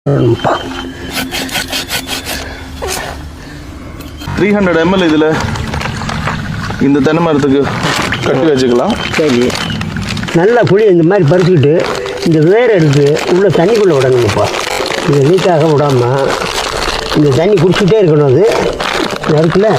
300 ml இதில் இந்த தென்னை மரத்துக்கு கட்டி வச்சுக்கலாம். சரி, நல்லா புளி இந்த மாதிரி பறிச்சுக்கிட்டு இந்த வேர் எடுத்து உள்ள தண்ணிக்குள்ளே விடணுங்கப்பா. இதை நீக்காக விடாமல் இந்த தண்ணி குடிச்சிட்டே இருக்கணும். அது நறுக்கில்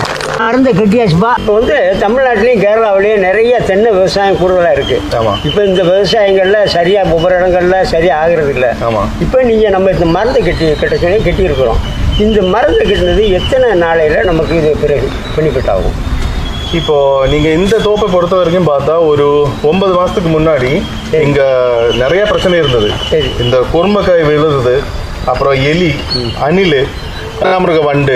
அறந்த கட்டியாச்சுப்பா. இப்போ வந்து தமிழ்நாட்டிலையும் கேரளாவிலையும் நிறைய தென்னை விவசாயம் கூடுதலாக இருக்குது. ஆமாம். இப்போ இந்த விவசாயங்களில் சரியாக ஒவ்வொரு இடங்களில் சரியாக ஆகிறது இல்லை. ஆமாம். இப்போ நீங்கள் நம்ம இந்த மரத்தை கட்ட சொல்லி கட்டியிருக்கிறோம். இந்த மரத்தை கட்டினது எத்தனை நாளையில் நமக்கு இது பிறகு பெனிஃபிட் ஆகும்? இப்போ நீங்க இந்த தோப்பை பொறுத்த வரைக்கும் பார்த்தா ஒரு 9 மாசத்துக்கு முன்னாடி இங்க நிறைய பிரச்சனை இருந்தது. இந்த குறும்பக்காய் விழுது, அப்புறம் எலி, அணில், கண்ணாமிருக வண்டு,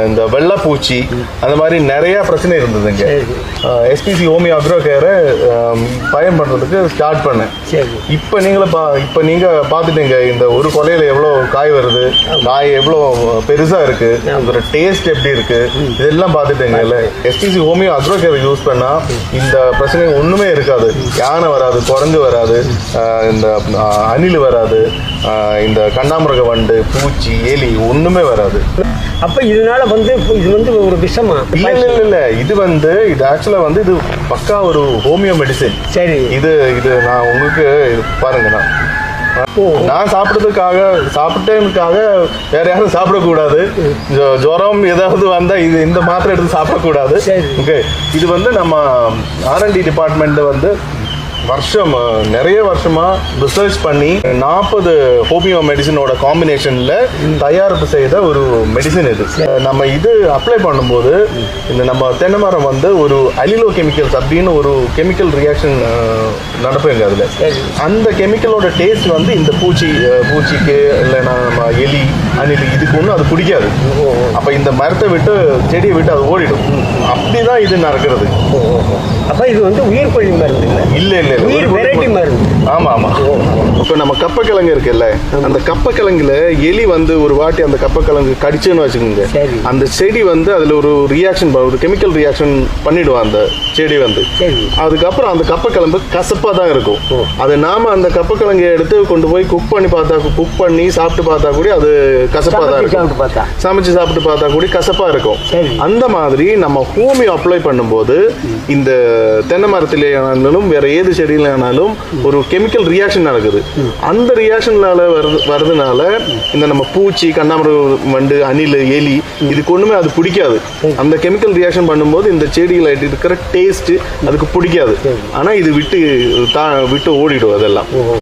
இந்த வெள்ளைப்பூச்சி, அந்த மாதிரி நிறைய பிரச்சனை இருந்தது. இங்க எஸ்பிசி ஹோமியோ அக்ரோ கேரை பயன்படுறதுக்கு ஸ்டார்ட் பண்ணேன். இப்போ நீங்க பார்த்துட்டீங்க இந்த ஒரு கொலையில எவ்வளோ காய் வருது, காய் எவ்வளோ பெருசா இருக்கு, அதோட டேஸ்ட் எப்படி இருக்கு, இதெல்லாம் பார்த்துட்டீங்க. இல்லை, எஸ்பிசி ஹோமியோ அக்ரோ கேரை யூஸ் பண்ணா இந்த பிரச்சனை ஒண்ணுமே இருக்காது. யானை வராது, குரங்கு வராது, இந்த அணில் வராது, இந்த கண்ணாமிருக வண்டு, பூச்சி, எலி ஒண்ணுமே வராது. அப்ப இதனால இது ஒரு விஷமா? இல்ல, இது ஆக்சுவலா இது பக்கா ஒரு ஹோமியோ மெடிசின். சரி, இது நான் உங்களுக்கு பாருங்க, நான் சாப்பிட்டதுக்காக வேற யாரும் சாப்பிடக்கூடாது. ஜுரம் ஏதாவது வந்தா இந்த மாத்திரை எடுத்து சாப்பிடக்கூடாது. ஓகே, இது நம்ம R&D டிபார்ட்மெண்ட் நிறைய வருஷமா ரிசர்ச் பண்ணி 40 ஹோமியோ மெடிசினோட காம்பினேஷன்ல தயாரிப்பு செய்த ஒரு மெடிசின் இது. நம்ம இது அப்ளை பண்ணும்போது இந்த நம்ம தென்னை மரம் ஒரு அலிலோ கெமிக்கல்ஸ் அப்படின்னு ஒரு கெமிக்கல் ரியாக்ஷன் நடப்புங்க. அதுல அந்த கெமிக்கலோட டேஸ்ட் இந்த பூச்சிக்கு இல்லைன்னா நம்ம எலி, அணில் இதுக்கு ஒன்றும் அது பிடிக்காது. அப்ப இந்த மரத்தை விட்டு, செடியை விட்டு அது ஓடிடும். அப்படிதான் இது நடக்கிறது. அப்ப இது உயிர்கொல்லி மருந்து இல்ல வெரைட்டி மருந்து. ஆமா. இப்ப நம்ம கப்பக்கிழங்கு இருக்குல்ல, அந்த கப்பக்கிழங்குல எலி ஒரு வாட்டி அந்த கப்பக்கிழங்கு கடிச்சுன்னு வச்சுக்கோங்க, அந்த செடி அதுல ஒரு ரியாக்ஷன், ஒரு கெமிக்கல் ரியாக்ஷன் பண்ணிடுவோம் அந்த செடி. அதுக்கப்புறம் அந்த கப்பக்கிழங்கு கசப்பா தான் இருக்கும். அது நாம அந்த கப்பக்கிழங்கு எடுத்து கொண்டு போய் குக் பண்ணி சாப்பிட்டு பார்த்தா கூட அது கசப்பா தான் இருக்கும். சமைச்சு சாப்பிட்டு பார்த்தா கூட கசப்பா இருக்கும். அந்த மாதிரி நம்ம ஹோமியோ அப்ளை பண்ணும்போது இந்த தென்னை மரத்திலேயானாலும் வேற ஏது செடியிலானாலும் ஒரு கெமிக்கல் ரியாக்ஷன் நடக்குது. அந்த ரியாக்ஷனால வருதுனால இந்த நம்ம பூச்சி, கண்ணாமிருக வண்டு, அணில், எலி இதுக்கு ஒண்ணுமே அது பிடிக்காது. அந்த கெமிக்கல் ரியாக்ஷன் பண்ணும்போது இந்த செடியில இருக்கிற டேஸ்ட் அதுக்கு பிடிக்காது. ஆனா இது விட்டு ஓடிடும் அதெல்லாம்.